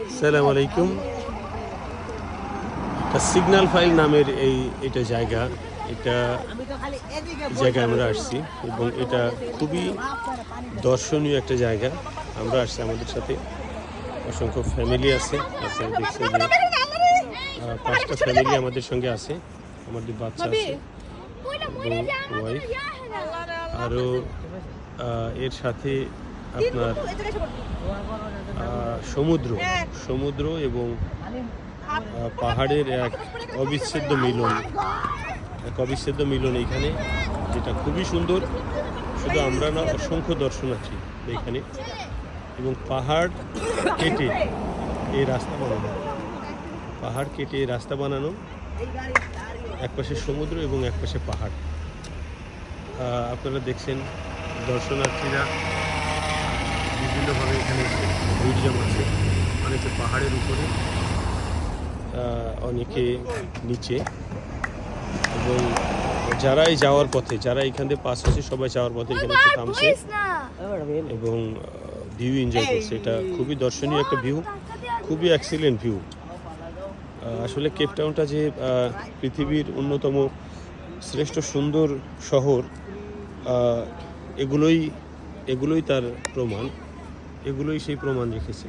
আসসালামু আলাইকুম। Signal file নামের এটা জায়গা, এটা জায়গায় আমরা আসছি এবং এটা খুবই দর্শনীয় একটা জায়গা। আমরা আসছি, আমাদের সাথে অসংখ্য ফ্যামিলি আছে। আপনারা দেখছেন যে 5টা ফ্যামিলি আমাদের সঙ্গে আছে, আমাদের বাচ্চা আছে এবং ওয়াইফ, আরও এর সাথে আপনার সমুদ্র এবং পাহাড়ের এক অবিচ্ছেদ্য মিলন এইখানে, যেটা খুবই সুন্দর। শুধু আমরা না, অসংখ্য দর্শনার্থী এইখানে। এবং পাহাড় কেটে এই রাস্তা বানানো, এক পাশে সমুদ্র এবং এক পাশে পাহাড়। আপনারা দেখছেন দর্শনার্থীরা বিভিন্নভাবে এখানে এসে ভিড় জমাচ্ছে। অনেকে পাহাড়ের উপরে, অনেকে নিচে, এবং যারাই যাওয়ার পথে, যারা এখান থেকে পাস হচ্ছে, সবাই যাওয়ার পথে এখানে একটু থামছে এবং ভিউ এনজয় করছে। এটা খুবই দর্শনীয় একটা ভিউ, খুবই এক্সিলেন্ট ভিউ। আসলে কেপ টাউনটা যে পৃথিবীর অন্যতম শ্রেষ্ঠ সুন্দর শহর, এগুলোই তার প্রমাণ, এগুলোই সেই প্রমাণ রেখেছে।